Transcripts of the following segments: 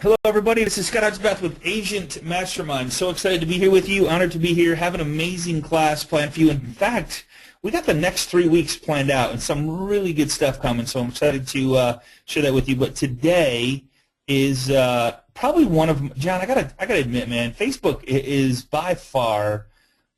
Hello, everybody. This is Scott Hudspeth with Agent Mastermind. So excited to be here with you. Honored to be here. Have an amazing class planned for you. In fact, we got the next 3 weeks planned out and some really good stuff coming. So I'm excited to share that with you. But today is probably one of John. I gotta admit, man, Facebook is by far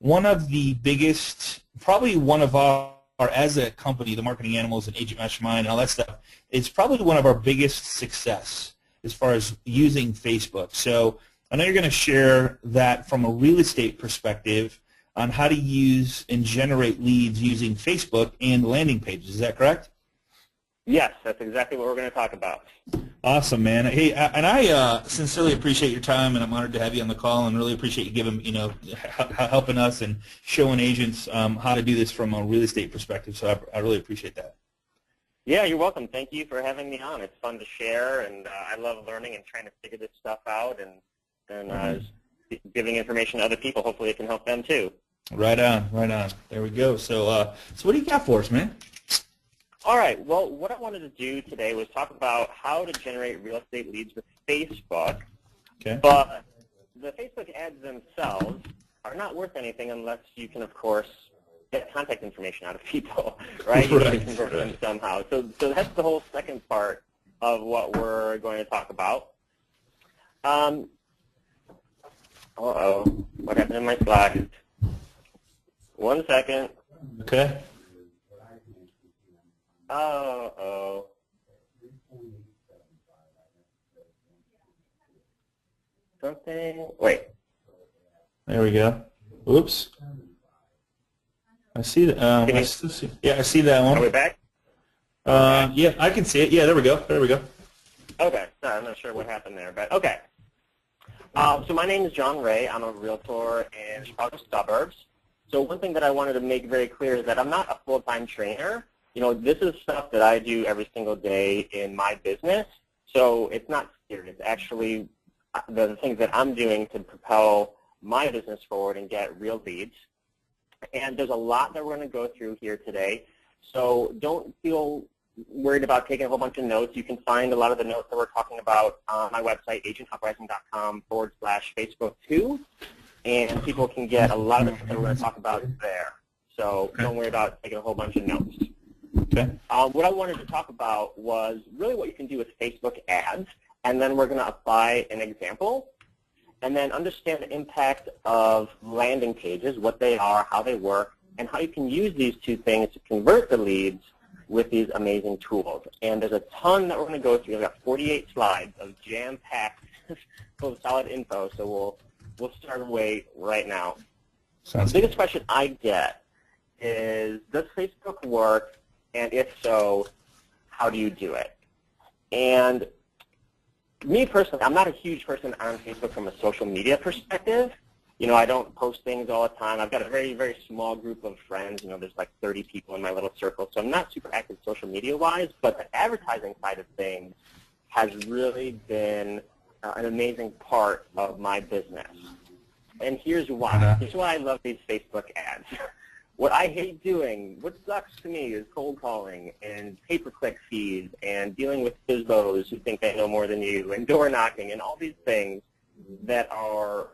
one of the biggest, probably one of our as a company, the Marketing Animals and Agent Mastermind and all that stuff. It's probably one of our biggest success as far as using Facebook. So I know you're going to share that from a real estate perspective on how to use and generate leads using Facebook and landing pages. Is that correct? Yes, that's exactly what we're going to talk about. Awesome, man. Hey, and I sincerely appreciate your time, and I'm honored to have you on the call, and really appreciate you giving, helping us and showing agents how to do this from a real estate perspective. So I really appreciate that. Yeah, you're welcome. Thank you for having me on. It's fun to share, and I love learning and trying to figure this stuff out and giving information to other people. Hopefully it can help them too. Right on, right on. There we go. So, what do you got for us, man? All right. Well, what I wanted to do today was talk about how to generate real estate leads with Facebook. Okay. But the Facebook ads themselves are not worth anything unless you can, of course, get contact information out of people, right? You need to convert them somehow. So that's the whole second part of what we're going to talk about. Uh-oh, what happened in my Slack? 1 second. Okay. Uh-oh. Something, wait. There we go. Oops. I see that. I see that one. Are we back? Yeah, I can see it. Yeah, there we go. There we go. Okay. Sorry, I'm not sure what happened there, but okay. So my name is John Ray. I'm a realtor in Chicago suburbs. So one thing that I wanted to make very clear is that I'm not a full-time trainer. This is stuff that I do every single day in my business. So it's not scary. It's actually the things that I'm doing to propel my business forward and get real leads. And there's a lot that we're going to go through here today. So don't feel worried about taking a whole bunch of notes. You can find a lot of the notes that we're talking about on my website, agentuprising.com/Facebook2. And people can get a lot of the stuff that we're going to talk about there. So don't worry about taking a whole bunch of notes. Okay. What I wanted to talk about was really what you can do with Facebook ads. And then we're going to apply an example. And then understand the impact of landing pages, what they are, how they work, and how you can use these two things to convert the leads with these amazing tools. And there's a ton that we're going to go through. I've got 48 slides of jam-packed full of solid info, so we'll start away right now. Sounds the biggest question I get is, does Facebook work? And if so, how do you do it? And me personally, I'm not a huge person on Facebook from a social media perspective. I don't post things all the time. I've got a very, very small group of friends. There's like 30 people in my little circle, so I'm not super active social media-wise, but the advertising side of things has really been an amazing part of my business. And here's why. Here's why I love these Facebook ads. What I hate doing, what sucks to me, is cold calling and pay-per-click fees and dealing with FISBOs who think they know more than you and door knocking and all these things that are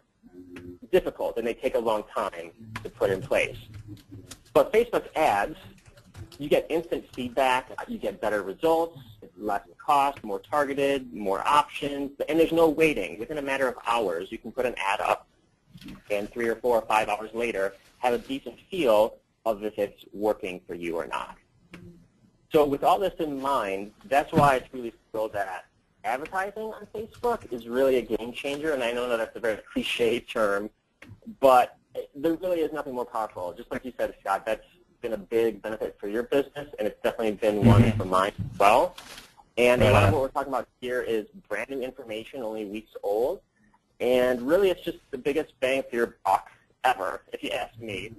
difficult and they take a long time to put in place. But Facebook ads, you get instant feedback, you get better results, it's less cost, more targeted, more options, and there's no waiting. Within a matter of hours, you can put an ad up and 3 or 4 or 5 hours later have a decent feel of if it's working for you or not. So with all this in mind, that's why I truly feel that advertising on Facebook is really a game changer, and I know that that's a very cliche term, but there really is nothing more powerful. Just like you said, Scott, that's been a big benefit for your business, and it's definitely been one for mine as well. And a lot of what we're talking about here is brand new information, only weeks old, and really it's just the biggest bang for your buck ever, if you ask me.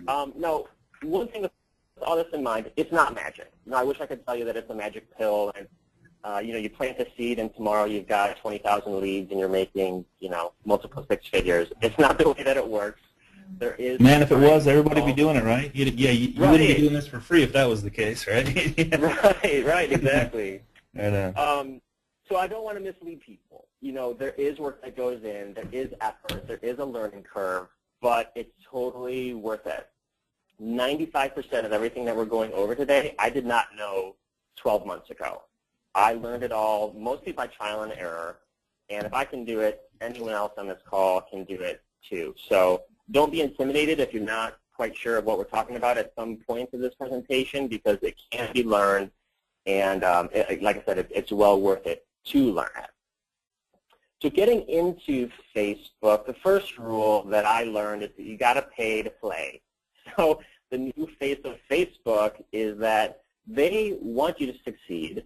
Now, one thing with all this in mind, it's not magic. I wish I could tell you that it's a magic pill, and you plant a seed, and tomorrow you've got 20,000 leads, and you're making, multiple 6 figures. It's not the way that it works. There is. Man, if it was, everybody would be doing it, right? You wouldn't be doing this for free if that was the case, right? Right, exactly. I know. So I don't want to mislead people. You know, there is work that goes in, there is effort, there is a learning curve, but it's totally worth it. 95% of everything that we're going over today, I did not know 12 months ago. I learned it all mostly by trial and error, and if I can do it, anyone else on this call can do it too. So don't be intimidated if you're not quite sure of what we're talking about at some point of this presentation, because it can be learned, and like I said, it's well worth it to learn it. So getting into Facebook, the first rule that I learned is that you got to pay to play. So the new face of Facebook is that they want you to succeed,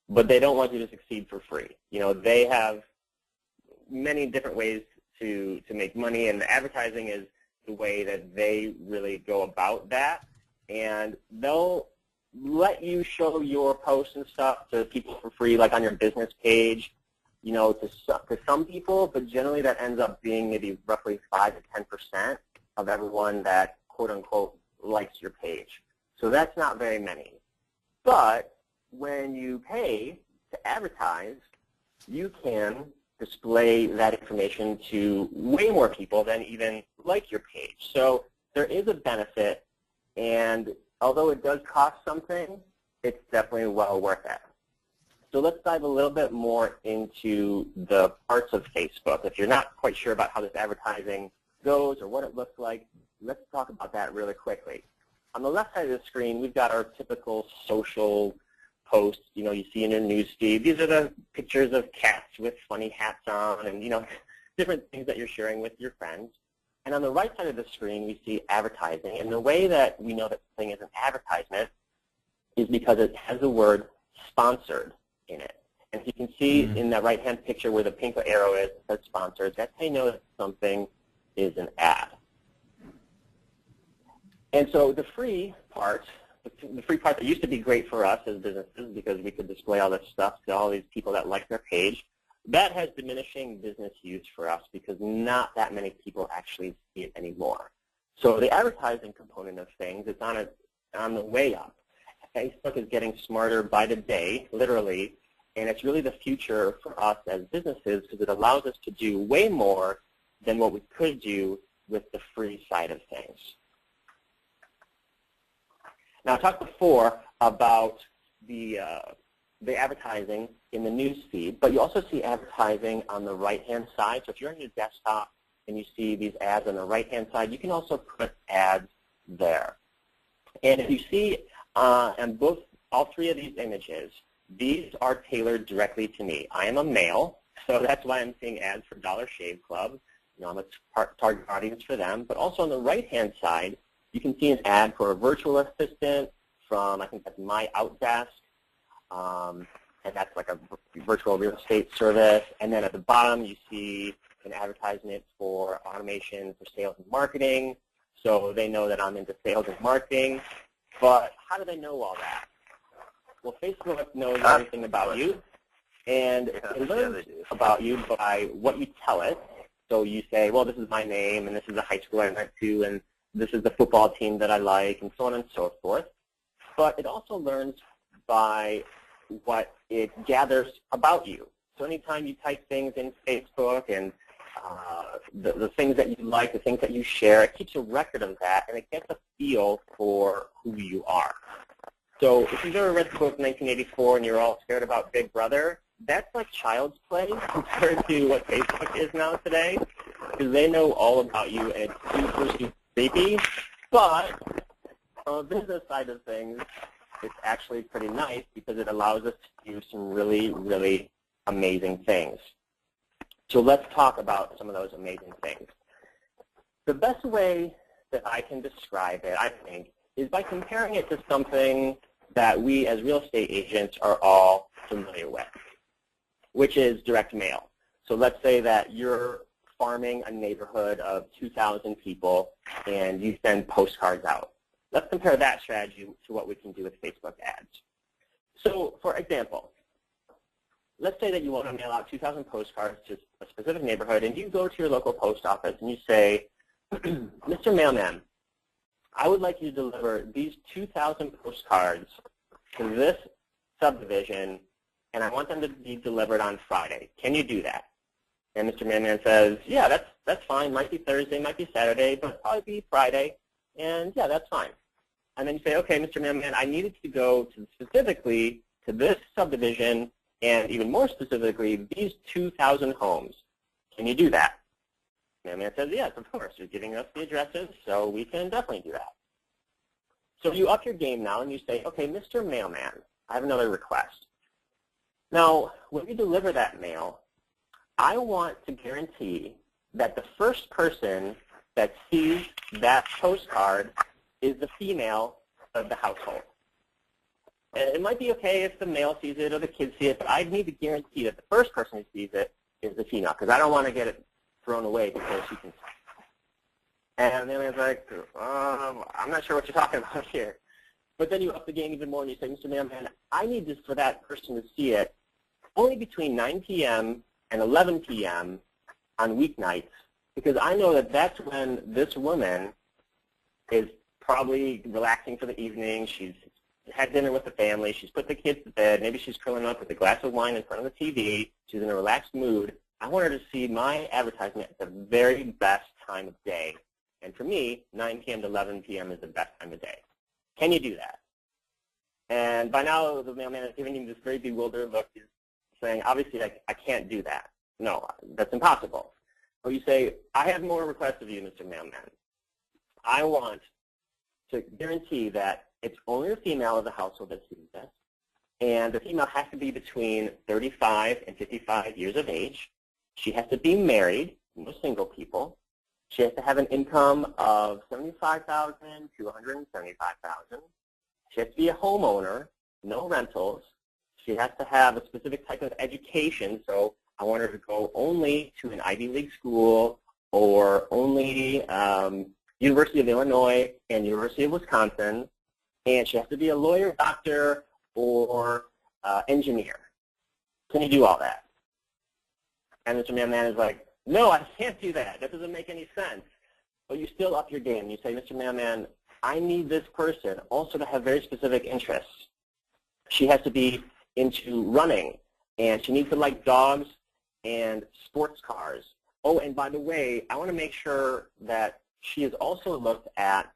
but they don't want you to succeed for free. You know, they have many different ways to make money, and advertising is the way that they really go about that. And they'll let you show your posts and stuff to people for free, like on your business page, you know, to some people, but generally that ends up being maybe roughly 5 to 10% of everyone that quote-unquote likes your page. So that's not very many. But when you pay to advertise, you can display that information to way more people than even like your page. So there is a benefit, and although it does cost something, it's definitely well worth it. So let's dive a little bit more into the parts of Facebook. If you're not quite sure about how this advertising goes or what it looks like, let's talk about that really quickly. On the left side of the screen, we've got our typical social posts, you know, you see in your news feed. These are the pictures of cats with funny hats on and, you know, different things that you're sharing with your friends. And on the right side of the screen, we see advertising. And the way that we know that something is an advertisement is because it has the word sponsored in it. And you can see in that right-hand picture where the pink arrow is, it says sponsored. That's how you know that something is an ad. And so the free part that used to be great for us as businesses because we could display all this stuff to all these people that like their page, that has diminishing business use for us because not that many people actually see it anymore. So the advertising component of things is on the way up. Facebook is getting smarter by the day, literally, and it's really the future for us as businesses because it allows us to do way more than what we could do with the free side of things. Now, I talked before about the advertising in the news feed, but you also see advertising on the right-hand side. So if you're on your desktop and you see these ads on the right-hand side, you can also put ads there. And if you see on all three of these images, these are tailored directly to me. I am a male, so that's why I'm seeing ads for Dollar Shave Club. You know, I'm a target audience for them. But also on the right-hand side, you can see an ad for a virtual assistant from, I think that's My Outdesk, and that's like a virtual real estate service. And then at the bottom, you see an advertisement for automation for sales and marketing. So they know that I'm into sales and marketing. But how do they know all that? Well, Facebook knows everything about you, and it learns about you by what you tell it. So you say, well, this is my name, and this is the high school I went to, and this is the football team that I like, and so on and so forth. But it also learns by what it gathers about you. So anytime you type things in Facebook and the things that you like, the things that you share, it keeps a record of that, and it gets a feel for who you are. So if you've ever read the book 1984 and you're all scared about Big Brother, that's like child's play compared to what Facebook is now today, because they know all about you, and it's super, super creepy. But on the business side of things, it's actually pretty nice because it allows us to do some really, really amazing things. So let's talk about some of those amazing things. The best way that I can describe it, I think, is by comparing it to something that we as real estate agents are all familiar with, which is direct mail. So let's say that you're farming a neighborhood of 2,000 people and you send postcards out. Let's compare that strategy to what we can do with Facebook ads. So for example, let's say that you want to mail out 2,000 postcards to a specific neighborhood, and you go to your local post office and you say, Mr. Mailman, I would like you to deliver these 2,000 postcards to this subdivision and I want them to be delivered on Friday. Can you do that? And Mr. Mailman says, yeah, that's fine. Might be Thursday, might be Saturday, but probably be Friday. And yeah, that's fine. And then you say, okay, Mr. Mailman, I needed to go to specifically to this subdivision, and even more specifically, these 2,000 homes. Can you do that? Mailman says, yes, of course. You're giving us the addresses, so we can definitely do that. So you up your game now, and you say, okay, Mr. Mailman, I have another request. Now, when you deliver that mail, I want to guarantee that the first person that sees that postcard is the female of the household. And it might be okay if the male sees it or the kids see it, but I need to guarantee that the first person who sees it is the female, because I don't want to get it thrown away before she can. And then it's like, I'm not sure what you're talking about here. But then you up the game even more and you say, Mr. Mailman, I need this for that person to see it only between 9 p.m. and 11 p.m. on weeknights, because I know that that's when this woman is probably relaxing for the evening. She's had dinner with the family. She's put the kids to bed. Maybe she's curling up with a glass of wine in front of the TV. She's in a relaxed mood. I want her to see my advertisement at the very best time of day. And for me, 9 p.m. to 11 p.m. is the best time of day. Can you do that? And by now, the mailman is giving you this very bewildered look. He's saying, obviously, I can't do that. No, that's impossible. Or you say, I have more requests of you, Mr. Mailman. I want to guarantee that it's only the female of the household that sees this, and the female has to be between 35 and 55 years of age. She has to be married, no single people. She has to have an income of $75,000 to $175,000. She has to be a homeowner, no rentals. She has to have a specific type of education, so I want her to go only to an Ivy League school or only University of Illinois and University of Wisconsin, and she has to be a lawyer, doctor, or engineer. Can you do all that? And Mr. Mailman is like, no, I can't do that. That doesn't make any sense. But you still up your game. You say, Mr. Mailman, I need this person also to have very specific interests. She has to be into running, and she needs to like dogs and sports cars. Oh, and by the way, I want to make sure that she has also looked at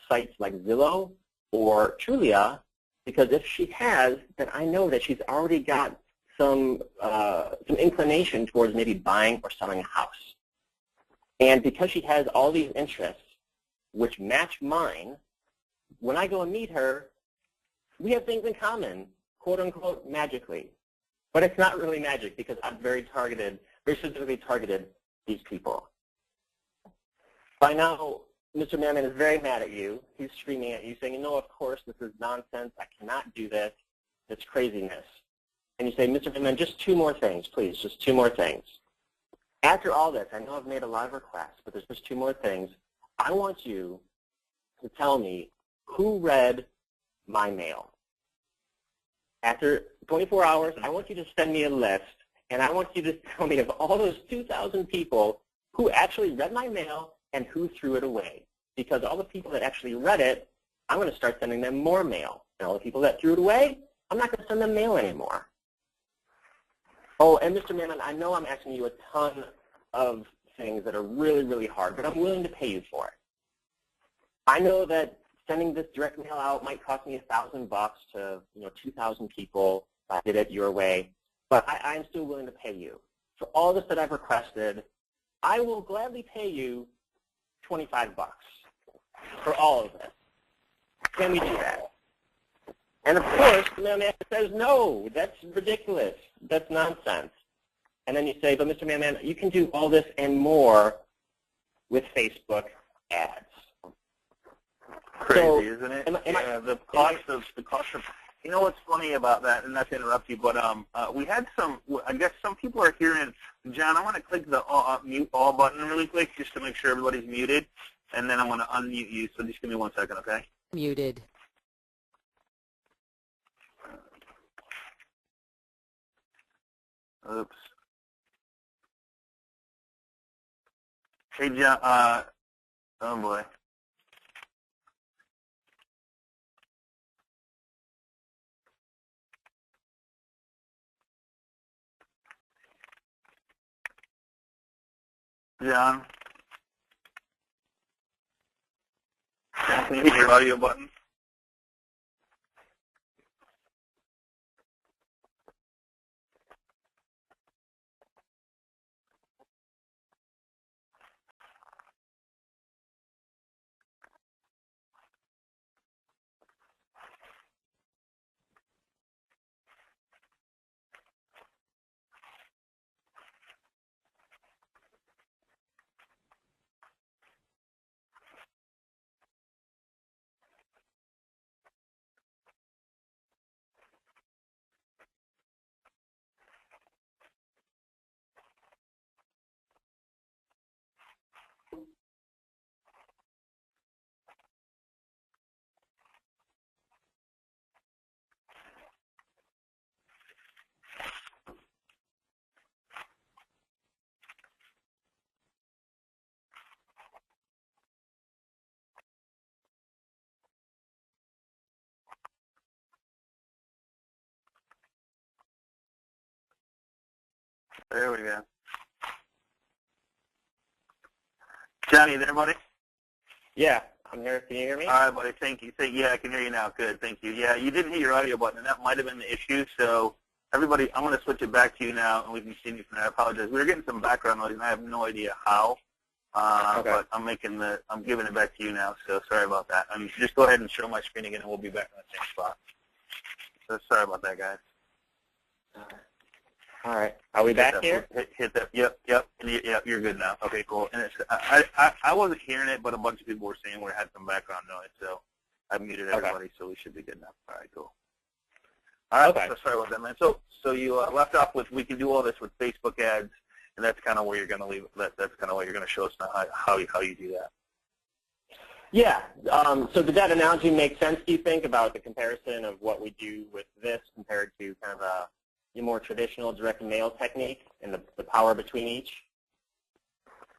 sites like Zillow or Trulia, because if she has, then I know that she's already got some inclination towards maybe buying or selling a house. And because she has all these interests, which match mine, when I go and meet her, we have things in common, quote unquote, magically. But it's not really magic, because I've very specifically targeted these people. By now, Mr. Mailman is very mad at you. He's screaming at you, saying, no, of course, this is nonsense. I cannot do this. It's craziness. And you say, Mr. Mailman, just two more things, please, just two more things. After all this, I know I've made a lot of requests, but there's just two more things. I want you to tell me who read my mail. After 24 hours, I want you to send me a list, and I want you to tell me of all those 2,000 people who actually read my mail and who threw it away. Because all the people that actually read it, I'm going to start sending them more mail. And all the people that threw it away, I'm not going to send them mail anymore. Oh, and Mr. Mailman, I know I'm asking you a ton of things that are really, really hard, but I'm willing to pay you for it. I know that sending this direct mail out might cost me $1,000 to 2,000 people if I did it your way, but I'm still willing to pay you. For all this that I've requested, I will gladly pay you $25 for all of this. Can we do that? And of course, the mailman says, no, that's ridiculous. That's nonsense. And then you say, but Mr. Mailman, you can do all this and more with Facebook ads. Crazy, isn't it? The cost of, you know what's funny about that, and not to interrupt you, but we had some, I guess some people are hearing, John, I want to click the mute all button really quick just to make sure everybody's muted, and then I want to unmute you, so just give me 1 second, okay? Muted. Oops. Hey, John, oh boy. John? Can you hit your audio button? There we go. Johnny, there, buddy? Yeah, I'm here. Can you hear me? All right, buddy. Thank you. Yeah, I can hear you now. Good. Thank you. Yeah, you didn't hit your audio button, and that might have been the issue. So, everybody, I'm going to switch it back to you now, and we can continue from there. I apologize. We were getting some background noise, and I have no idea how. Okay. But I'm giving it back to you now. So sorry about that. Just go ahead and show my screen again, and we'll be back in the same spot. So sorry about that, guys. All right. Are we back here? Hit that. Yep. Yep, you're good now. Okay, cool. And I wasn't hearing it, but a bunch of people were saying we had some background noise, so I muted everybody, so we should be good now. All right, cool. All right, okay. So sorry about that, man. So you left off with we can do all this with Facebook ads, and that's kind of where you're going to leave. That's kind of what you're going to show us now, how you do that. Yeah. So did that analogy make sense, do you think, about the comparison of what we do with this compared to kind of a more traditional direct mail technique and the power between each?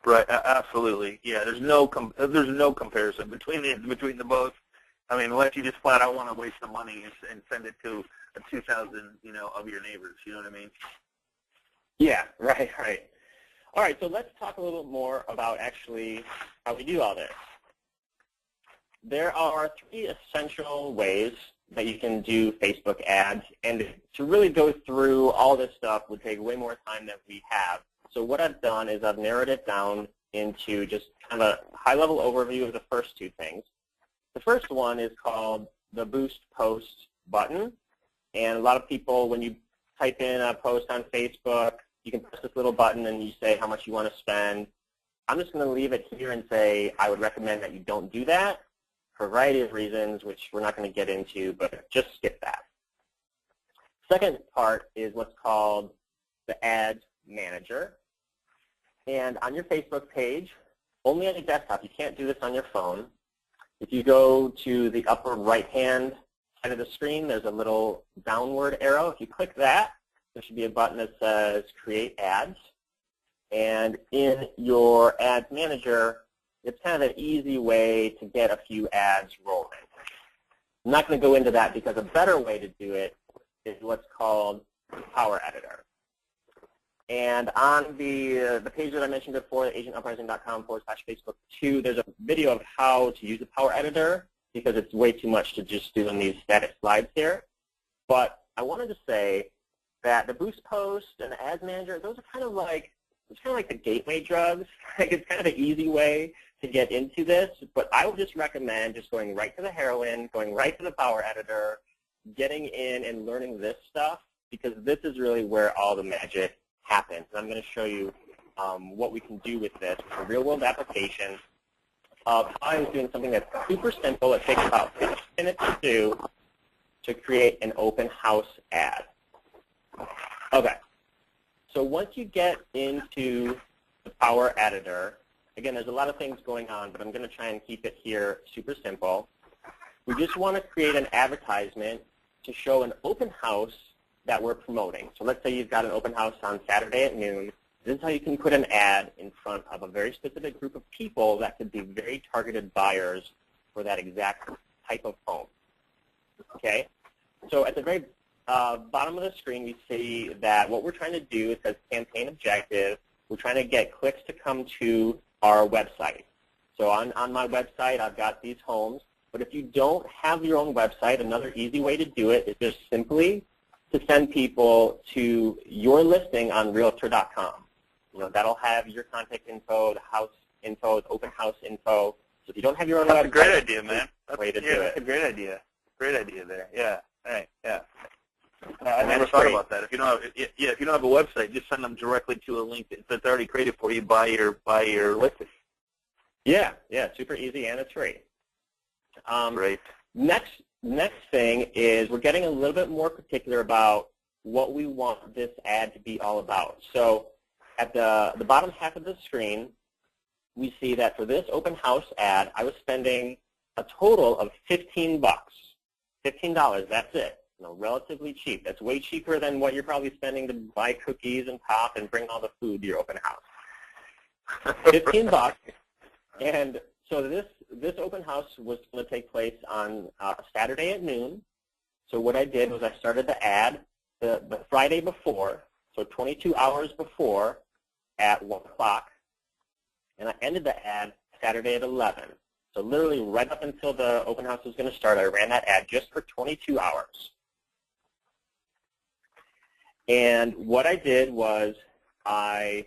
Right, absolutely. Yeah, there's no comparison between the both. I mean, unless you just flat out want to waste the money and send it to 2,000, of your neighbors. You know what I mean? Yeah, right. All right, so let's talk a little bit more about actually how we do all this. There are 3 essential ways that you can do Facebook ads, and to really go through all this stuff would take way more time than we have. So what I've done is I've narrowed it down into just kind of a high-level overview of the first 2 things. The first one is called the Boost Post button, and a lot of people, when you type in a post on Facebook, you can press this little button and you say how much you want to spend. I'm just going to leave it here and say I would recommend that you don't do that for a variety of reasons, which we're not going to get into, but just skip that. Second part is what's called the Ad Manager. And on your Facebook page, only on your desktop, you can't do this on your phone. If you go to the upper right-hand side of the screen, there's a little downward arrow. If you click that, there should be a button that says Create Ads. And in your Ads Manager, it's kind of an easy way to get a few ads rolling. I'm not going to go into that because a better way to do it is what's called Power Editor. And on the page that I mentioned before, agentuprising.com/Facebook2, there's a video of how to use the Power Editor because it's way too much to just do in these static slides here. But I wanted to say that the Boost Post and the Ads Manager, those are kind of like the gateway drugs. Like it's kind of an easy way to get into this, but I would just recommend just going right to the heroin, going right to the Power Editor, getting in and learning this stuff, because this is really where all the magic happens. And I'm going to show you what we can do with this, a real-world application of how I was doing something that's super simple. It takes about 15 minutes to do to create an open house ad. Okay. So once you get into the Power Editor, again, there's a lot of things going on, but I'm going to try and keep it here super simple. We just want to create an advertisement to show an open house that we're promoting. So let's say you've got an open house on Saturday at noon. This is how you can put an ad in front of a very specific group of people that could be very targeted buyers for that exact type of home. Okay? So at the very bottom of the screen, we see that what we're trying to do, it says campaign objective, we're trying to get clicks to come to our website. So on my website, I've got these homes. But if you don't have your own website, another easy way to do it is just simply to send people to your listing on Realtor.com. You know, that'll have your contact info, the house info, the open house info. So if you don't have your own website, that's a great idea, man. That's a That's a great idea. Great idea there. Yeah. Right. Yeah. I And never that's thought great. about that. If you don't have, if you don't have a website, just send them directly to a link that's already created for you by your listing. Yeah, super easy, and it's free. Great. Next thing is we're getting a little bit more particular about what we want this ad to be all about. So at the bottom half of the screen, we see that for this open house ad, I was spending a total of $15. $15, that's it. You know, relatively cheap. That's way cheaper than what you're probably spending to buy cookies and pop and bring all the food to your open house. $15. And so this open house was going to take place on Saturday at noon. So what I did was I started the ad the Friday before, so 22 hours before at 1 o'clock, and I ended the ad Saturday at 11. So literally right up until the open house was going to start, I ran that ad just for 22 hours. And what I did was the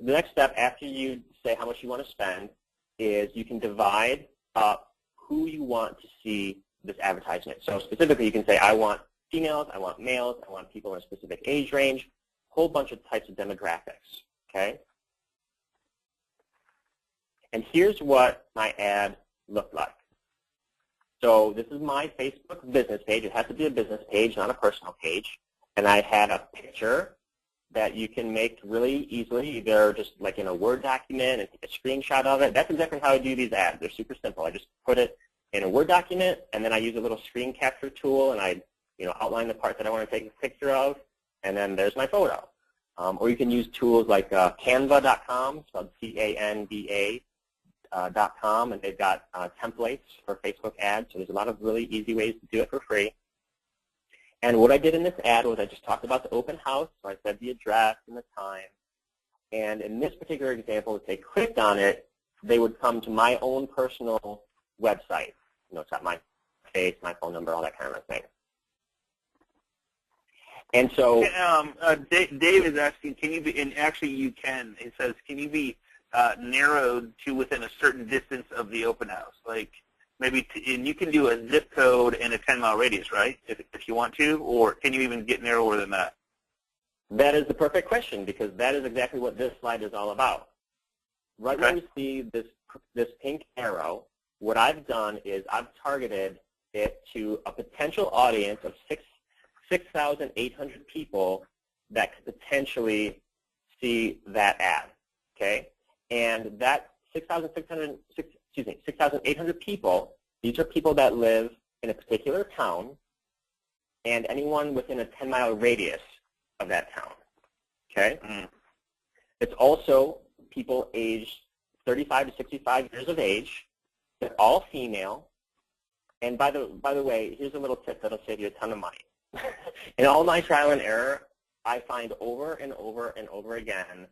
next step after you say how much you want to spend is you can divide up who you want to see this advertisement. So specifically you can say I want females, I want males, I want people in a specific age range, a whole bunch of types of demographics, okay? And here's what my ad looked like. So this is my Facebook business page. It has to be a business page, not a personal page. And I had a picture that you can make really easily, either just like in a Word document and take a screenshot of it. That's exactly how I do these ads. They're super simple. I just put it in a Word document, and then I use a little screen capture tool, and I outline the part that I want to take a picture of, and then there's my photo. Or you can use tools like Canva.com, spelled C-A-N-V-A, .com, and they've got templates for Facebook ads. So there's a lot of really easy ways to do it for free. And what I did in this ad was I just talked about the open house. So I said the address and the time. And in this particular example, if they clicked on it, they would come to my own personal website. It's got my face, my phone number, all that kind of thing. And so Dave is asking, can you be, and actually you can, it says, can you be narrowed to within a certain distance of the open house? Like maybe, and you can do a zip code and a 10-mile radius, right, if you want to, or can you even get narrower than that? That is the perfect question, because that is exactly what this slide is all about. Right Okay. where we see this pink arrow, what I've done is I've targeted it to a potential audience of 6,800 people that could potentially see that ad, okay? And that 6,800 people, these are people that live in a particular town and anyone within a 10-mile radius of that town, okay? Mm. It's also people aged 35 to 65 years of age. They're all female. And by the way, here's a little tip that'll save you a ton of money. In all my trial and error, I find over and over and over again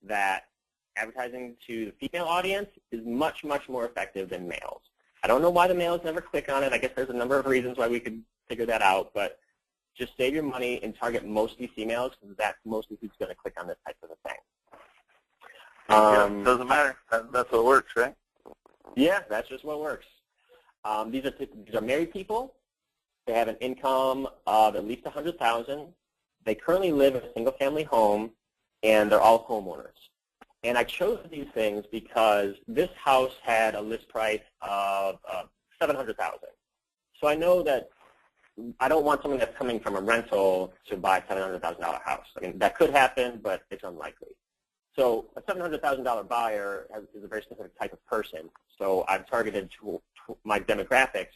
that advertising to the female audience is much, much more effective than males. I don't know why the males never click on it. I guess there's a number of reasons why we could figure that out, but just save your money and target mostly females, because that's mostly who's going to click on this type of a thing. Doesn't matter. That's what works, right? Yeah, that's just what works. These are married people. They have an income of at least $100,000. They currently live in a single-family home, and they're all homeowners. And I chose these things because this house had a list price of $700,000. So I know that I don't want someone that's coming from a rental to buy a $700,000 house. I mean, that could happen, but it's unlikely. So a $700,000 buyer is a very specific type of person. So I've targeted my demographics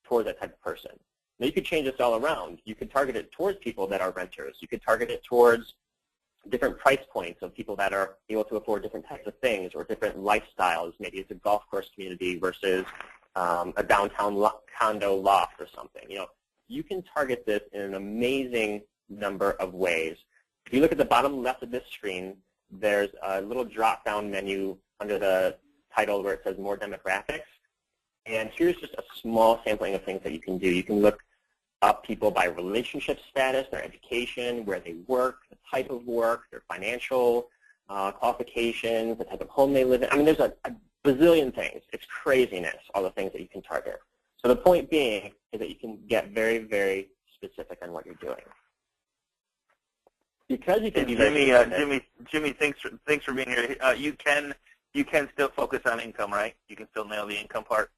towards that type of person. Now you could change this all around. You could target it towards people that are renters. You could target it towards different price points of people that are able to afford different types of things or different lifestyles. Maybe it's a golf course community versus a downtown condo loft or something. You know, you can target this in an amazing number of ways. If you look at the bottom left of this screen, there's a little drop-down menu under the title where it says More Demographics. And here's just a small sampling of things that you can do. You can look up people by relationship status, their education, where they work, the type of work, their financial qualifications, the type of home they live in. I mean, there's a bazillion things. It's craziness, all the things that you can target. So the point being is that you can get very, very specific on what you're doing. Because you can be Jimmy, thanks for being here. You can still focus on income, right? You can still nail the income part.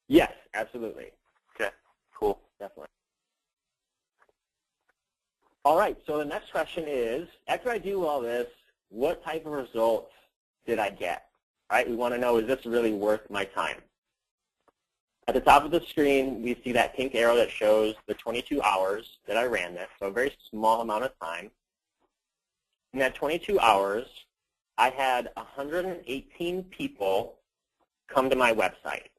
Yes, absolutely. Okay, cool. Definitely. All right, so the next question is, after I do all this, what type of results did I get? All right, we want to know, is this really worth my time? At the top of the screen, we see that pink arrow that shows the 22 hours that I ran this, so a very small amount of time. In that 22 hours, I had 118 people come to my website.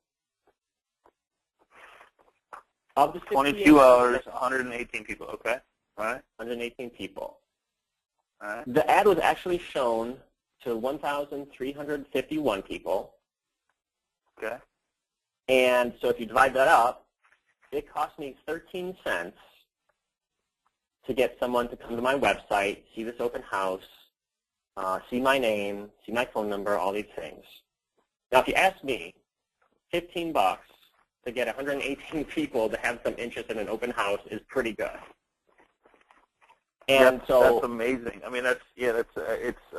Of the 22 hours, 118 people, okay. All right. 118 people. All right. The ad was actually shown to 1,351 people. Okay. And so if you divide that up, it cost me 13 cents to get someone to come to my website, see this open house, see my name, see my phone number, all these things. Now, if you ask me, 15 bucks to get 118 people to have some interest in an open house is pretty good. And that's amazing. I mean, I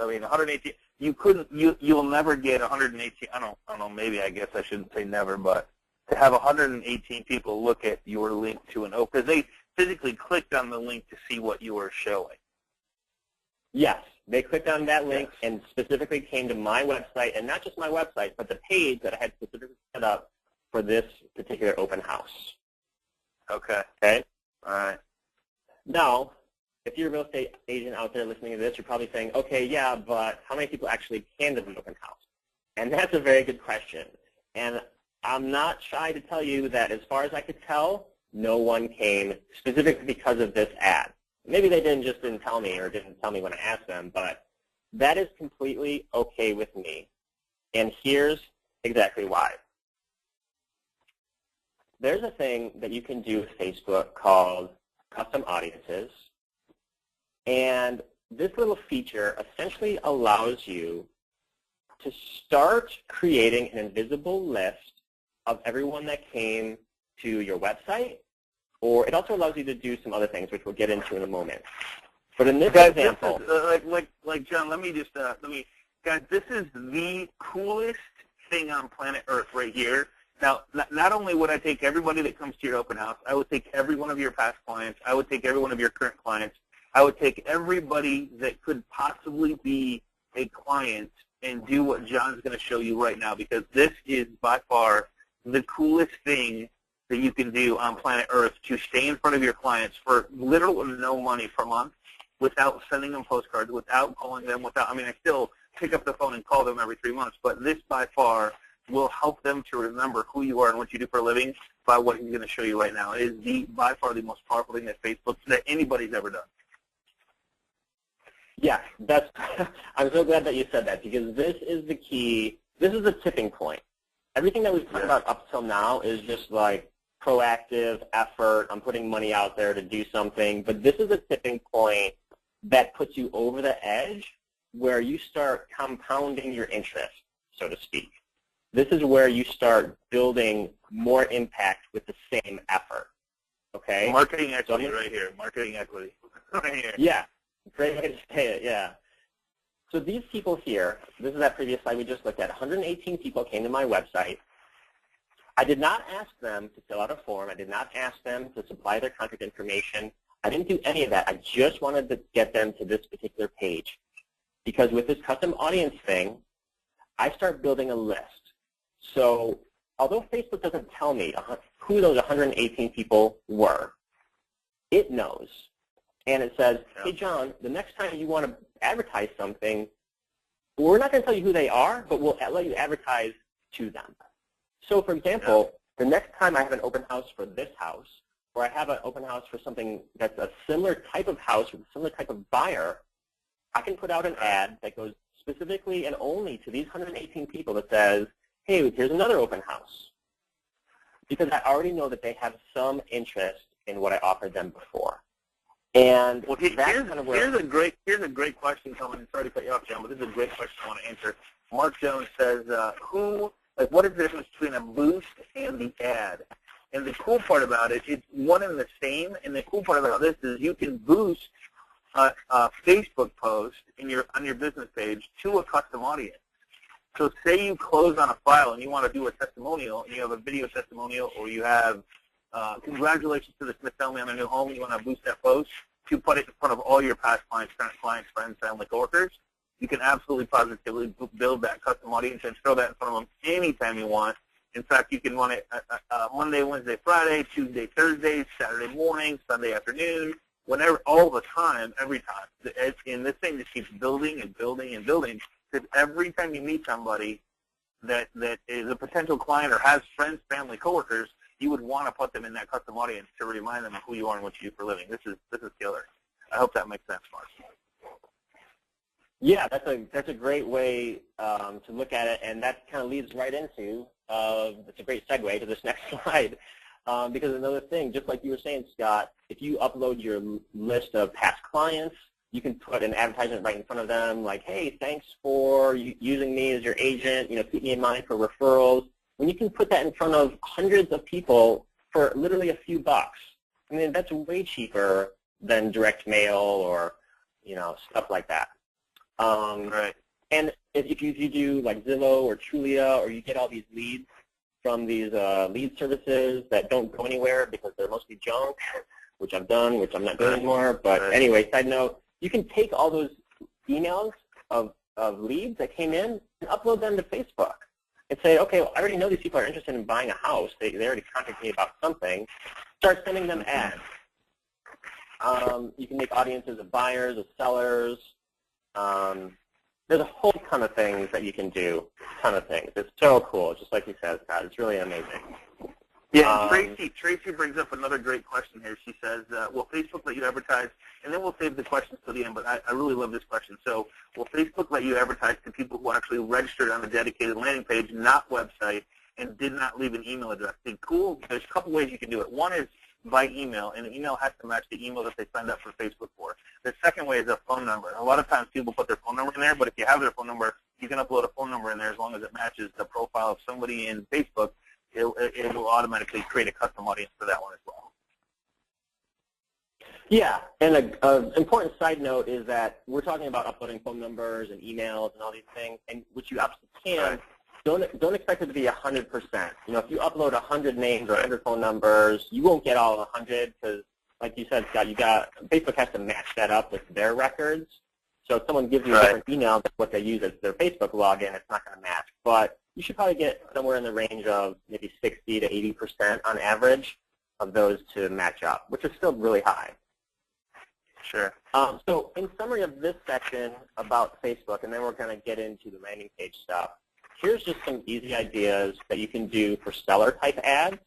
mean, 118. You'll never get 118. I don't know. Maybe, I guess I shouldn't say never, but to have 118 people look at your link to an open, because they physically clicked on the link to see what you were showing. Yes, they clicked on that link and specifically came to my website, and not just my website, but the page that I had specifically set up for this particular open house. Okay. Okay? All right. Now, if you're a real estate agent out there listening to this, you're probably saying, okay, yeah, but how many people actually came to the open house? And that's a very good question. And I'm not shy to tell you that as far as I could tell, no one came specifically because of this ad. Maybe they didn't tell me or didn't tell me when I asked them, but that is completely okay with me. And here's exactly why. There's a thing that you can do with Facebook called custom audiences. And this little feature essentially allows you to start creating an invisible list of everyone that came to your website, or it also allows you to do some other things, which we'll get into in a moment. But in this example, this is, like John, guys, this is the coolest thing on planet Earth right here. Now, not only would I take everybody that comes to your open house, I would take every one of your past clients, I would take every one of your current clients, I would take everybody that could possibly be a client and do what John's going to show you right now, because this is by far the coolest thing that you can do on planet Earth, to stay in front of your clients for little or no money per month without sending them postcards, without calling them, I mean, I still pick up the phone and call them every 3 months, but this by far will help them to remember who you are and what you do for a living by what he's going to show you right now. It is by far the most powerful thing that anybody's ever done. Yeah, I'm so glad that you said that, because this is the key. This is the tipping point. Everything that we've talked about up till now is just like proactive effort. I'm putting money out there to do something. But this is a tipping point that puts you over the edge, where you start compounding your interest, so to speak. This is where you start building more impact with the same effort. Okay? Marketing equity right here. Marketing equity right here. Yeah. Great way to say it, yeah. So these people here, this is that previous slide we just looked at, 118 people came to my website. I did not ask them to fill out a form. I did not ask them to supply their contact information. I didn't do any of that. I just wanted to get them to this particular page. Because with this custom audience thing, I start building a list. So although Facebook doesn't tell me who those 118 people were, it knows. And it says, hey, John, the next time you want to advertise something, we're not going to tell you who they are, but we'll let you advertise to them. So, for example, the next time I have an open house for this house, or I have an open house for something that's a similar type of house with a similar type of buyer, I can put out an ad that goes specifically and only to these 118 people that says, hey, here's another open house. Because I already know that they have some interest in what I offered them before. And well, that's kind of where here's a great question coming. Sorry to cut you off, John, but this is a great question I want to answer. Mark Jones says, what is the difference between a boost and the ad? And the cool part about it, it's one and the same. And the cool part about this is you can boost a Facebook post on your business page to a custom audience. So say you close on a file and you want to do a testimonial, and you have a video testimonial, or you have congratulations to the Smith family on their new home, you want to boost that post, to put it in front of all your past clients, friends, family, coworkers. You can absolutely positively build that custom audience and throw that in front of them anytime you want. In fact, you can run it Monday, Wednesday, Friday, Tuesday, Thursday, Saturday morning, Sunday afternoon, whenever, all the time, every time. And this thing just keeps building and building and building, because every time you meet somebody that is a potential client or has friends, family, coworkers, you would want to put them in that custom audience to remind them of who you are and what you do for a living. This is killer. I hope that makes sense, Mark. Yeah, that's a great way to look at it, and that kind of leads right into it's a great segue to this next slide, because another thing, just like you were saying, Scott, if you upload your list of past clients, you can put an advertisement right in front of them, like, hey, thanks for using me as your agent. Keep me in mind for referrals. When you can put that in front of hundreds of people for literally a few bucks, I mean, that's way cheaper than direct mail or stuff like that. Right. And if you do like Zillow or Trulia, or you get all these leads from these lead services that don't go anywhere because they're mostly junk, which I've done, which I'm not doing anymore. But anyway, side note, you can take all those emails of leads that came in and upload them to Facebook and say, okay, well, I already know these people are interested in buying a house. They already contacted me about something. Start sending them ads. You can make audiences of buyers, of sellers. There's a whole ton of things that you can do, It's so cool, just like you said, Scott. It's really amazing. Yeah, Tracy brings up another great question here. She says, will Facebook let you advertise, and then we'll save the questions till the end, but I really love this question. So will Facebook let you advertise to people who actually registered on a dedicated landing page, not website, and did not leave an email address? Cool. There's a couple ways you can do it. One is by email, and the email has to match the email that they signed up for Facebook for. The second way is a phone number. A lot of times people put their phone number in there, but if you have their phone number, you can upload a phone number in there as long as it matches the profile of somebody in Facebook. It will automatically create a custom audience for that one as well. Yeah, and an important side note is that we're talking about uploading phone numbers and emails and all these things, and which you absolutely can. Right. Don't expect it to be 100%. If you upload 100 names or 100 phone numbers, you won't get all 100 because, like you said, Scott, Facebook has to match that up with their records. So if someone gives you a different email than what they use as their Facebook login, it's not going to match. But you should probably get somewhere in the range of maybe 60 to 80% on average of those to match up, which is still really high. Sure. So in summary of this section about Facebook, and then we're going to get into the landing page stuff, here's just some easy ideas that you can do for seller-type ads.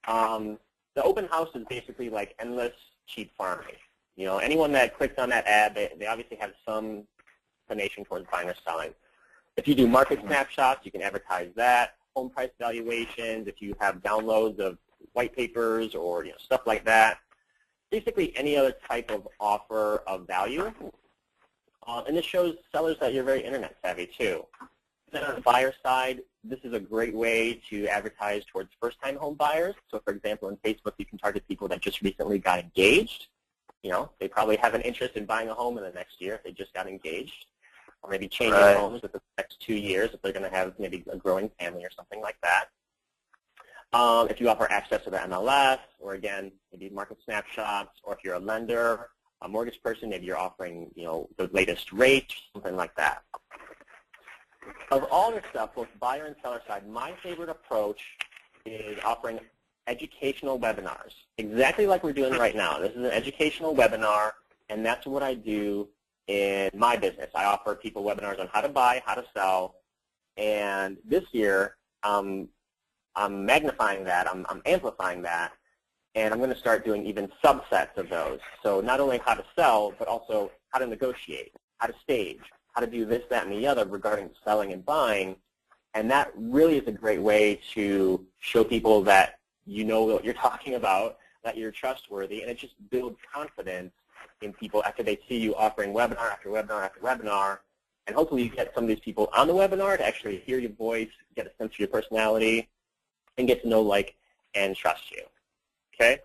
The open house is basically like endless cheap farming. Anyone that clicks on that ad, they obviously have some inclination towards buying or selling. If you do market snapshots, you can advertise that. Home price valuations, if you have downloads of white papers or stuff like that. Basically any other type of offer of value. And this shows sellers that you're very internet savvy too. Then on the buyer side, this is a great way to advertise towards first-time home buyers. So for example, in Facebook, you can target people that just recently got engaged. They probably have an interest in buying a home in the next year if they just got engaged. Or maybe changing homes within the next 2 years if they're going to have maybe a growing family or something like that. If you offer access to the MLS, or again, maybe market snapshots, or if you're a lender, a mortgage person, maybe you're offering, the latest rate, something like that. Of all this stuff, both buyer and seller side, my favorite approach is offering educational webinars, exactly like we're doing right now. This is an educational webinar, and that's what I do in my business. I offer people webinars on how to buy, how to sell, and this year I'm magnifying that, I'm amplifying that, And I'm going to start doing even subsets of those. So not only how to sell, but also how to negotiate, how to stage, how to do this, that, and the other regarding selling and buying. And that really is a great way to show people that you know what you're talking about, that you're trustworthy, and it just builds confidence in people after they see you offering webinar after webinar after webinar. And hopefully you get some of these people on the webinar to actually hear your voice, get a sense of your personality, and get to know, like, and trust you. Okay?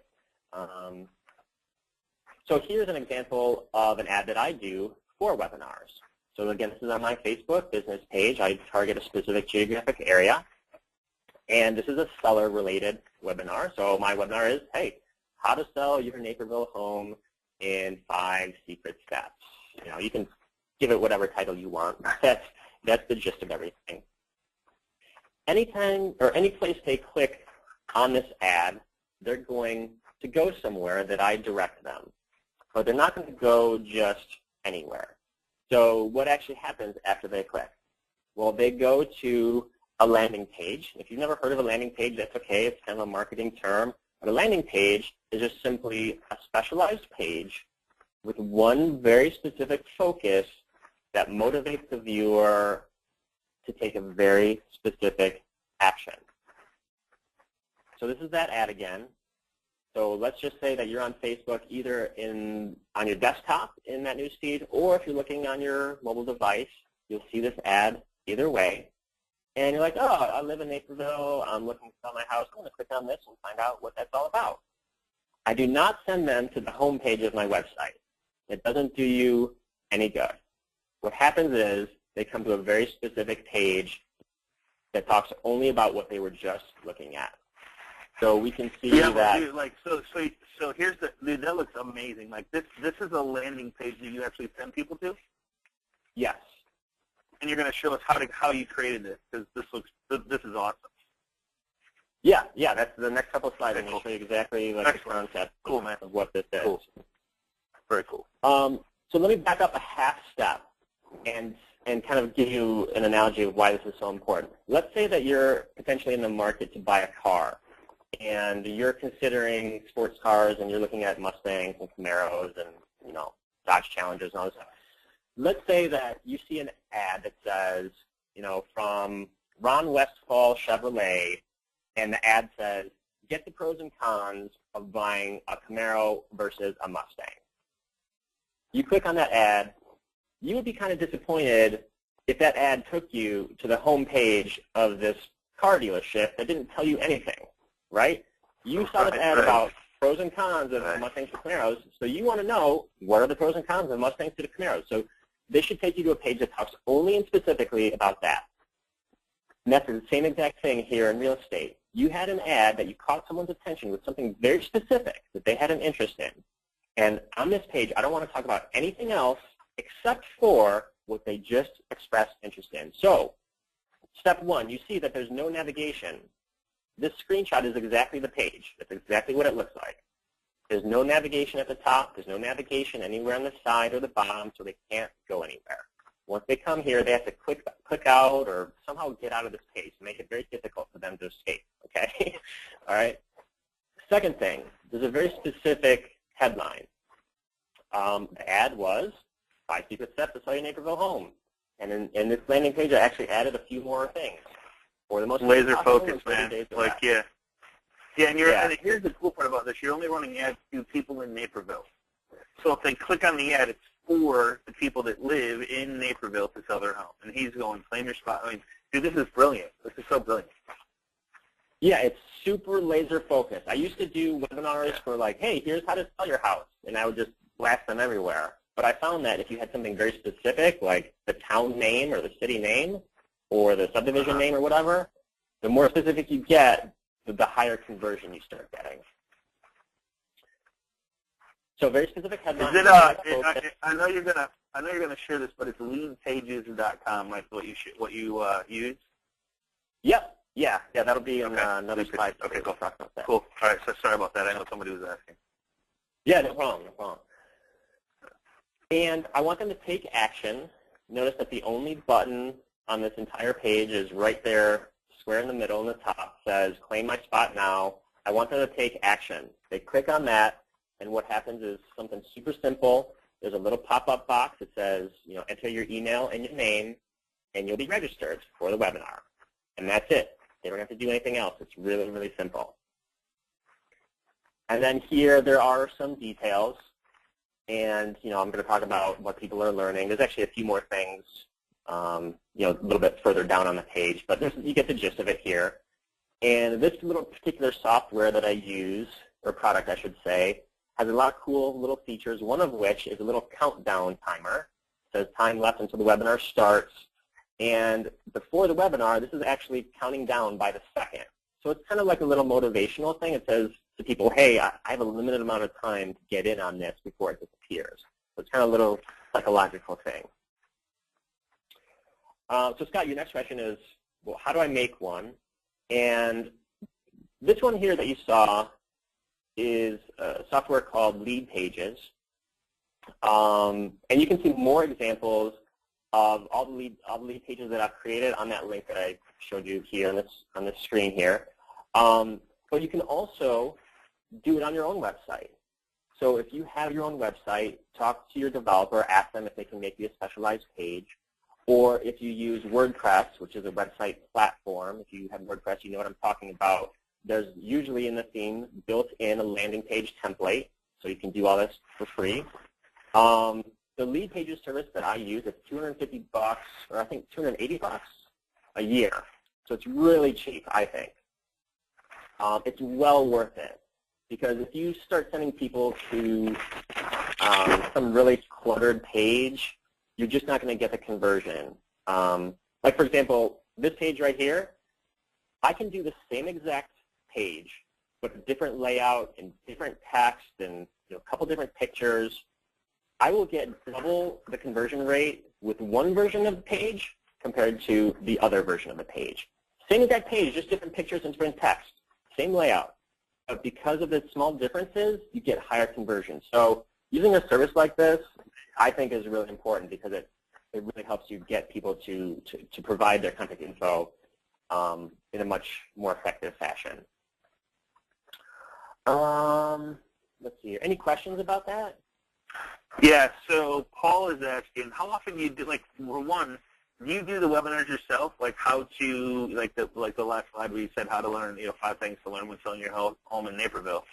So here's an example of an ad that I do for webinars. So again, this is on my Facebook business page. I target a specific geographic area. And this is a seller-related webinar. So my webinar is, hey, how to sell your Naperville home in 5 secret steps. You know, you can give it whatever title you want. That's the gist of everything. Anytime or any place they click on this ad, they're going to go somewhere that I direct them. But they're not going to go just anywhere. So what actually happens after they click? Well, they go to a landing page. If you've never heard of a landing page, that's okay. It's kind of a marketing term. But a landing page is just simply a specialized page with one very specific focus that motivates the viewer to take a very specific action. So this is that ad again. So let's just say that you're on Facebook either on your desktop in that newsfeed, or if you're looking on your mobile device, you'll see this ad either way. And you're like, oh, I live in Naperville. I'm looking to sell my house. I'm going to click on this and find out what that's all about. I do not send them to the home page of my website. It doesn't do you any good. What happens is they come to a very specific page that talks only about what they were just looking at. So we can see that. Dude, like so here's the dude. That looks amazing. Like this is a landing page that you actually send people to. Yes. And you're going to show us how you created this, because this is awesome. Yeah. That's the next couple of slides. I'm going Cool. to show you exactly like the concept Cool, man. of what this is. Cool. Very cool. So let me back up a half step and kind of give you an analogy of why this is so important. Let's say that you're potentially in the market to buy a car, and you're considering sports cars, and you're looking at Mustangs and Camaros and, you know, Dodge Challengers and all this stuff. Let's say that you see an ad that says, you know, from Ron Westfall Chevrolet, and the ad says, get the pros and cons of buying a Camaro versus a Mustang. You click on that ad, you would be kind of disappointed if that ad took you to the home page of this car dealership that didn't tell you anything, right? You saw this ad about pros and cons of Mustangs to Camaros, so you want to know what are the pros and cons of Mustangs to the Camaros. So they should take you to a page that talks only and specifically about that. And that's the same exact thing here in real estate. You had an ad that you caught someone's attention with something very specific that they had an interest in. And on this page, I don't want to talk about anything else except for what they just expressed interest in. So step one, you see that there's no navigation. This screenshot is exactly the page. That's exactly what it looks like. There's no navigation at the top. There's no navigation anywhere on the side or the bottom, so they can't go anywhere. Once they come here, they have to click out or somehow get out of this page, make it very difficult for them to escape, okay? All right? Second thing, there's a very specific headline. The ad was 5 secret steps to sell your Naperville home. And in this landing page, I actually added a few more things. For the most laser focus, man. Like, yeah. Yeah, and Yeah. here's the cool part about this. You're only running ads to people in Naperville. So if they click on the ad, it's for the people that live in Naperville to sell their home. And he's going, claim your spot. I mean, dude, this is brilliant. This is so brilliant. Yeah, it's super laser focused. I used to do webinars for like, hey, here's how to sell your house. And I would just blast them everywhere. But I found that if you had something very specific, like the town name or the city name or the subdivision name or whatever, the more specific you get, the higher conversion you start getting. So very specific headline. Is it, I know you're gonna share this, but it's leanpages.com, like what you use. Yep. Yeah. That'll be in another slide. Okay, cool. Talk about that. Cool. All right. So sorry about that. I know somebody was asking. Yeah, no problem. And I want them to take action. Notice that the only button on this entire page is right there, square in the middle in the top, says claim my spot now. I want them to take action. They click on that, and what happens is something super simple. There's a little pop-up box that says, enter your email and your name, and you'll be registered for the webinar. And that's it. They don't have to do anything else. It's really, really simple. And then here there are some details. And, I'm going to talk about what people are learning. There's actually a few more things, a little bit further down on the page. But you get the gist of it here. And this little particular software that I use, or product I should say, has a lot of cool little features, one of which is a little countdown timer. It says time left until the webinar starts. And before the webinar, this is actually counting down by the second. So it's kind of like a little motivational thing. It says to people, hey, I have a limited amount of time to get in on this before it disappears. So it's kind of a little psychological thing. So Scott, your next question is, well, how do I make one? And this one here that you saw is a software called Lead Pages. And you can see more examples of all the lead pages that I've created on that link that I showed you here on this screen here. But you can also do it on your own website. So if you have your own website, talk to your developer, ask them if they can make you a specialized page. Or if you use WordPress, which is a website platform, if you have WordPress, you know what I'm talking about. There's usually in the theme built in a landing page template, so you can do all this for free. The Lead Pages service that I use is $250, or I think $280 a year. So it's really cheap, I think. It's well worth it, because if you start sending people to some really cluttered page, you're just not going to get the conversion. Like, for example, this page right here, I can do the same exact page, but a different layout and different text and a couple different pictures. I will get double the conversion rate with one version of the page compared to the other version of the page. Same exact page, just different pictures and different text. Same layout. But because of the small differences, you get higher conversion. So using a service like this, I think, is really important, because it really helps you get people to provide their contact info in a much more effective fashion. Let's see here. Any questions about that? Yeah, so Paul is asking, how often do you do, like, for one, do you do the webinars yourself, like how to, like the last slide where you said how to learn, 5 things to learn when selling your home in Naperville?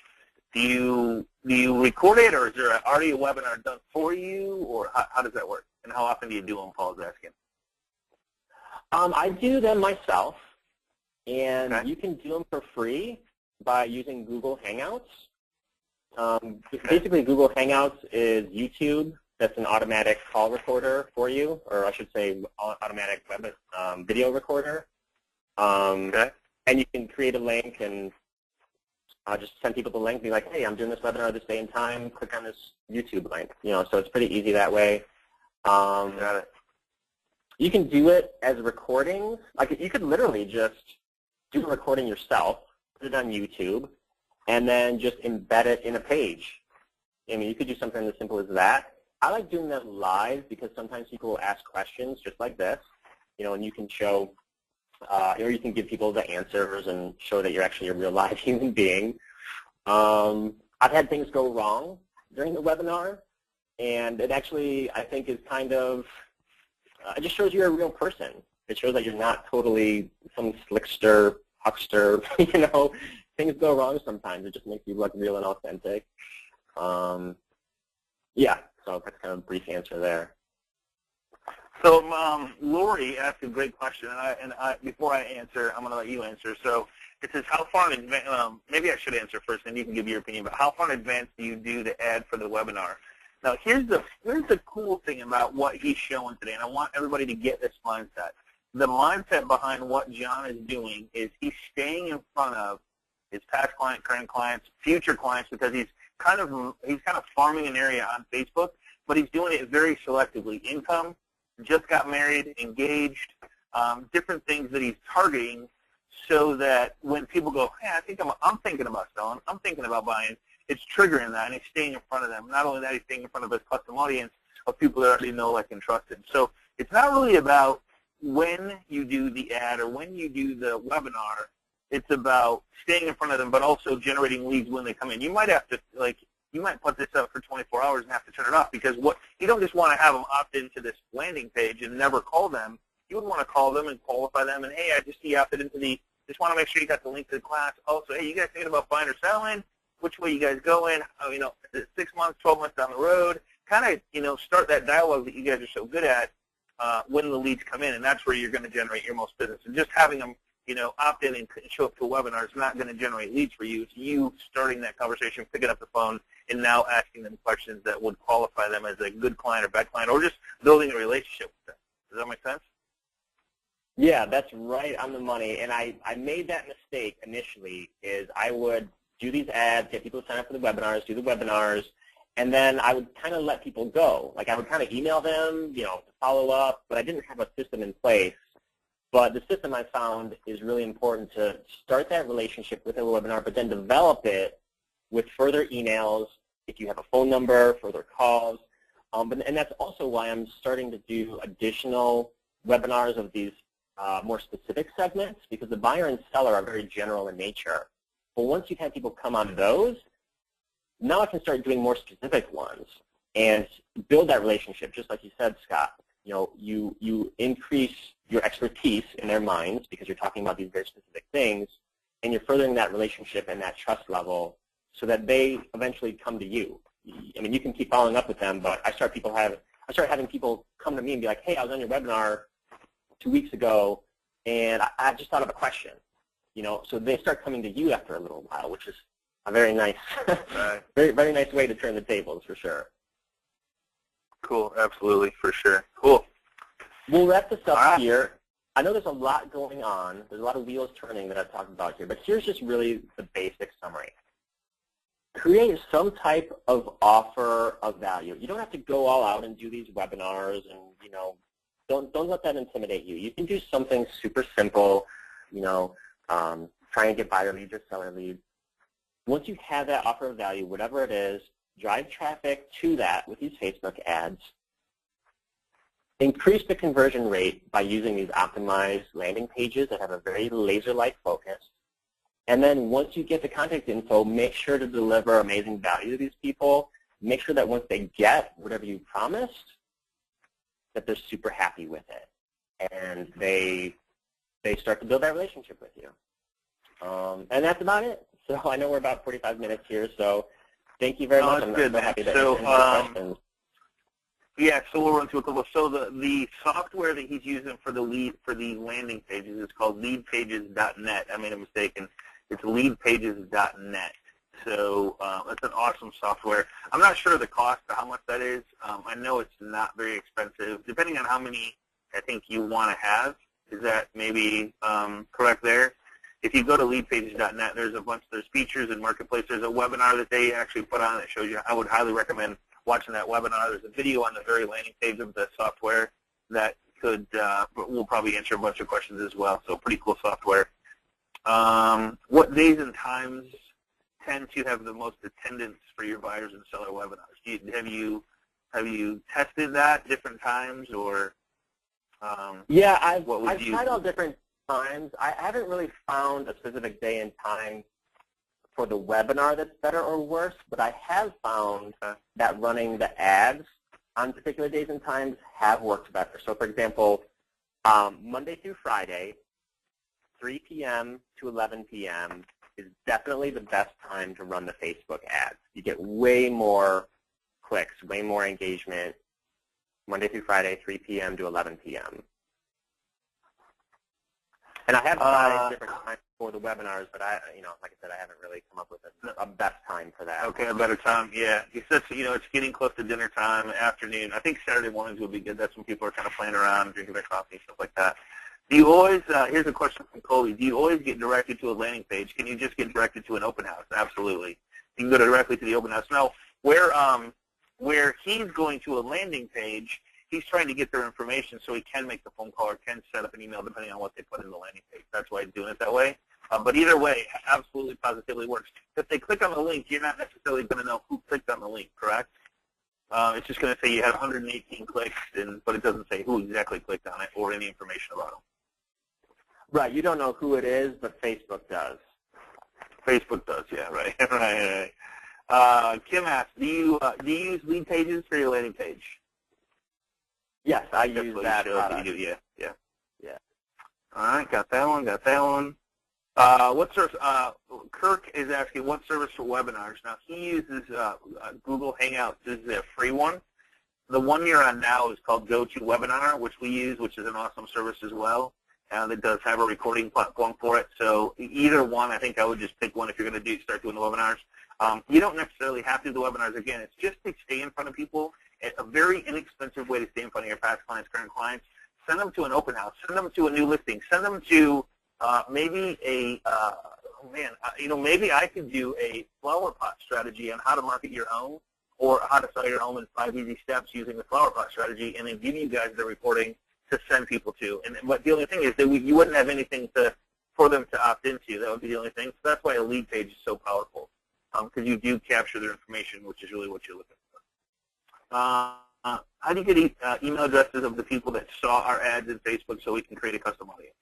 Do you record it, or is there already a webinar done for you, or how does that work? And how often do you do them, Paul is asking? I do them myself, and okay. You can do them for free by using Google Hangouts. Basically, Google Hangouts is YouTube. That's an automatic call recorder for you, or I should say automatic web video recorder. Okay. And you can create a link and just send people the link, be like, hey, I'm doing this webinar this day and time. Click on this YouTube link. So it's pretty easy that way. Got it. You can do it as recordings. Like, you could literally just do a recording yourself, put it on YouTube, and then just embed it in a page. I mean, you could do something as simple as that. I like doing them live, because sometimes people will ask questions just like this, and you can show, or you can give people the answers and show that you're actually a real live human being. I've had things go wrong during the webinar, and it actually, I think, is kind of, it just shows you're a real person. It shows that you're not totally some slickster, huckster, Things go wrong sometimes. It just makes you look real and authentic. Yeah, so that's kind of a brief answer there. So Lori asked a great question, and before I answer, I'm going to let you answer. So it says, how far in advance, maybe I should answer first, and you can give your opinion, but how far in advance do you do the ad for the webinar? Now, here's the cool thing about what he's showing today, and I want everybody to get this mindset. The mindset behind what John is doing is he's staying in front of his past client, current clients, future clients, because he's kind of farming an area on Facebook, but he's doing it very selectively. Income, just got married, engaged, different things that he's targeting, so that when people go, hey, I'm thinking about selling, I'm thinking about buying, it's triggering that, and he's staying in front of them. Not only that, he's staying in front of his custom audience of people that already know, like, and trust him. So it's not really about when you do the ad or when you do the webinar. it's about staying in front of them, but also generating leads when they come in. You might have to, like, you might put this up for 24 hours and have to turn it off, because what you don't just want to have them opt into this landing page and never call them. You would want to call them and qualify them, and hey, I just see you opted into the, just want to make sure you got the link to the class. Also, hey, you guys thinking about buying or selling? Which way you guys going? 6 months, 12 months down the road, kind of, start that dialogue that you guys are so good at when the leads come in, and that's where you're going to generate your most business. And just having them, opt in and show up to a webinar is not going to generate leads for you. It's you starting that conversation, picking up the phone, and now asking them questions that would qualify them as a good client or bad client, or just building a relationship with them. Does that make sense? Yeah, that's right on the money. And I made that mistake initially, is I would do these ads, get people to sign up for the webinars, do the webinars, and then I would kind of let people go. Like, I would kind of email them, to follow up, but I didn't have a system in place. But the system I found is really important to start that relationship with a webinar, but then develop it with further emails, if you have a phone number, further calls. And that's also why I'm starting to do additional webinars of these more specific segments, because the buyer and seller are very general in nature. But once you've had people come on those, now I can start doing more specific ones and build that relationship, just like you said, Scott. You increase your expertise in their minds because you're talking about these very specific things, and you're furthering that relationship and that trust level so that they eventually come to you. I mean, you can keep following up with them, but I start having people come to me and be like, hey, I was on your webinar 2 weeks ago, and I just thought of a question. So they start coming to you after a little while, which is a very nice, very, very nice way to turn the tables, for sure. Cool, absolutely, for sure. Cool. We'll wrap this up here. I know there's a lot going on. There's a lot of wheels turning that I've talked about here, but here's just really the basic summary. Create some type of offer of value. You don't have to go all out and do these webinars, and don't let that intimidate you. You can do something super simple, try and get buyer leads or seller leads. Once you have that offer of value, whatever it is, drive traffic to that with these Facebook ads. Increase the conversion rate by using these optimized landing pages that have a very laser-like focus. And then once you get the contact info, make sure to deliver amazing value to these people. Make sure that once they get whatever you promised, that they're super happy with it. And they start to build that relationship with you. And that's about it. So I know we're about 45 minutes here, so thank you very much. That's good, so happy that so, you answered questions. Yeah, so we'll run through a couple. So the software that he's using for the landing pages is called leadpages.net. I made a mistake, and it's leadpages.net. So that's an awesome software. I'm not sure the cost of how much that is. I know it's not very expensive, depending on how many I think you want to have. Is that maybe correct there? If you go to leadpages.net, there's features in Marketplace. There's a webinar that they actually put on that shows you. I would highly recommend watching that webinar. There's a video on the very landing page of the software that will probably answer a bunch of questions as well. So pretty cool software. What days and times tend to have the most attendance for your buyers and seller webinars? Have you tested that different times, or? Yeah, I've tried all different times. I haven't really found a specific day and time for the webinar that's better or worse, but I have found that running the ads on particular days and times have worked better. So, for example, Monday through Friday, 3 p.m. to 11 p.m. is definitely the best time to run the Facebook ads. You get way more clicks, way more engagement, Monday through Friday, 3 p.m. to 11 p.m. And I have tried different times for the webinars, but like I said, I haven't really come up with a best time for that. Okay, a better time, yeah. It's getting close to dinner time, afternoon. I think Saturday mornings would be good. That's when people are kind of playing around, drinking their coffee, stuff like that. Do you always, here's a question from Colby, do you always get directed to a landing page? Can you just get directed to an open house? Absolutely. You can go directly to the open house. Now, where he's going to a landing page, he's trying to get their information so he can make the phone call or can set up an email depending on what they put in the landing page. That's why he's doing it that way. But either way, absolutely positively works. If they click on the link, you're not necessarily going to know who clicked on the link, correct? It's just going to say you had 118 clicks, but it doesn't say who exactly clicked on it or any information about them. Right. You don't know who it is, but Facebook does. Facebook does, yeah, right, right. Kim asks, do you use lead pages for your landing page? Yes, I use that product. You do, yeah. Yeah. All right, got that one. Kirk is asking what service for webinars. Now, he uses Google Hangouts. This is a free one. The one you're on now is called GoToWebinar, which we use, which is an awesome service as well. That does have a recording platform for it. So either one, I think I would just pick one if you're going to start doing the webinars. You don't necessarily have to do the webinars. Again, it's just to stay in front of people. It's a very inexpensive way to stay in front of your past clients, current clients. Send them to an open house. Send them to a new listing. Send them to maybe maybe I could do a flower pot strategy on how to market your home or how to sell your home in 5 easy steps using the flower pot strategy, and then give you guys the recording to send people to. But the only thing is that you wouldn't have anything for them to opt into. That would be the only thing. So that's why a lead page is so powerful, because you do capture their information, which is really what you're looking for. How do you get email addresses of the people that saw our ads in Facebook so we can create a custom audience?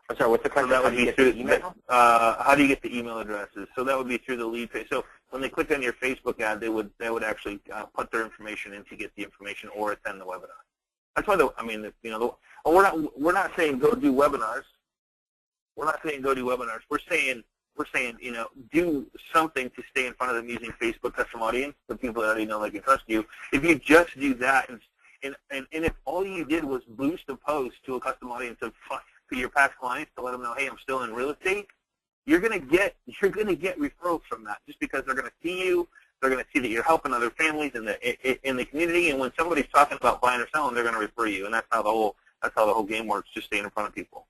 I'm sorry, what's the question? So that would be through email? How do you get the email addresses? So that would be through the lead page. So when they click on your Facebook ad, they would actually put their information in to get the information or attend the webinar. That's why we're not saying go do webinars. We're not saying go do webinars. We're saying do something to stay in front of them using Facebook custom audience, the people that already know, like, and trust you. If you just do that, and if all you did was boost a post to a custom audience to your past clients to let them know, hey, I'm still in real estate, you're gonna get referrals from that, just because they're gonna see you, they're gonna see that you're helping other families in the community, and when somebody's talking about buying or selling, they're gonna refer you, and that's how the whole game works. Just staying in front of people.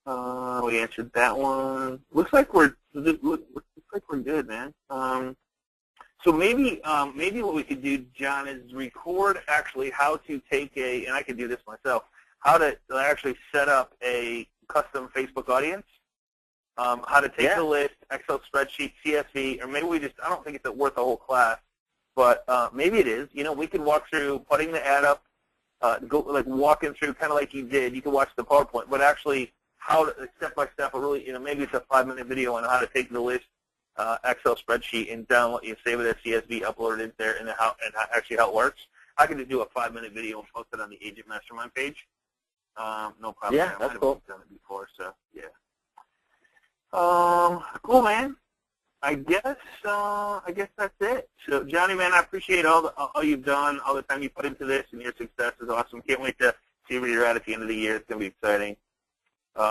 We answered that one. Looks like we're good, man. So maybe what we could do, John, is record actually how to take and I could do this myself, how to actually set up a custom Facebook audience, how to take the list, Excel spreadsheet, CSV, or maybe I don't think it's worth a whole class, but maybe it is. We could walk through putting the ad up, walking through kind of like you did. You could watch the PowerPoint, but actually how to, step by step, maybe it's a 5-minute video on how to take the list, Excel spreadsheet, and download, save it as CSV, upload it in there, and how it works. I could just do a 5-minute video and post it on the Agent Mastermind page. No problem. Yeah, that's cool. I've done it before, so yeah. Cool, man. I guess that's it. So, Johnny, man, I appreciate all you've done, all the time you put into this, and your success is awesome. Can't wait to see where you're at the end of the year. It's gonna be exciting.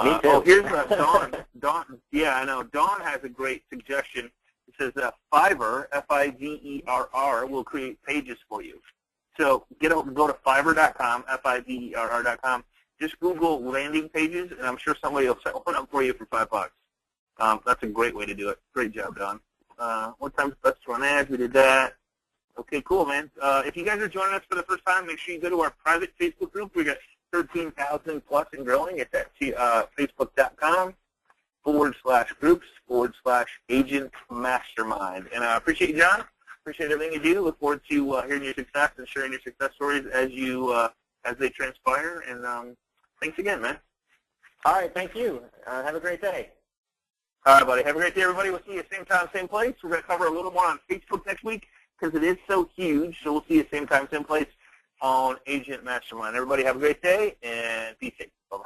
Me too. Oh, here's Dawn. Dawn, yeah, I know. Dawn has a great suggestion. It says Fiverr, Fiverr, will create pages for you. So go to Fiverr.com, Fiverr.com. Just Google landing pages, and I'm sure somebody will set one up for you for $5. That's a great way to do it. Great job, Don. What time's best to run ads? We did that. Okay, cool, man. If you guys are joining us for the first time, make sure you go to our private Facebook group. We got 13,000 plus and growing. It's at facebook.com/groups/agent mastermind. And I appreciate you, John. Appreciate everything you do. Look forward to hearing your success and sharing your success stories as they transpire. And thanks again, man. All right, thank you. Have a great day. All right, buddy. Have a great day, everybody. We'll see you same time, same place. We're going to cover a little more on Facebook next week because it is so huge. So we'll see you same time, same place on Agent Mastermind. Everybody have a great day and be safe. Bye-bye.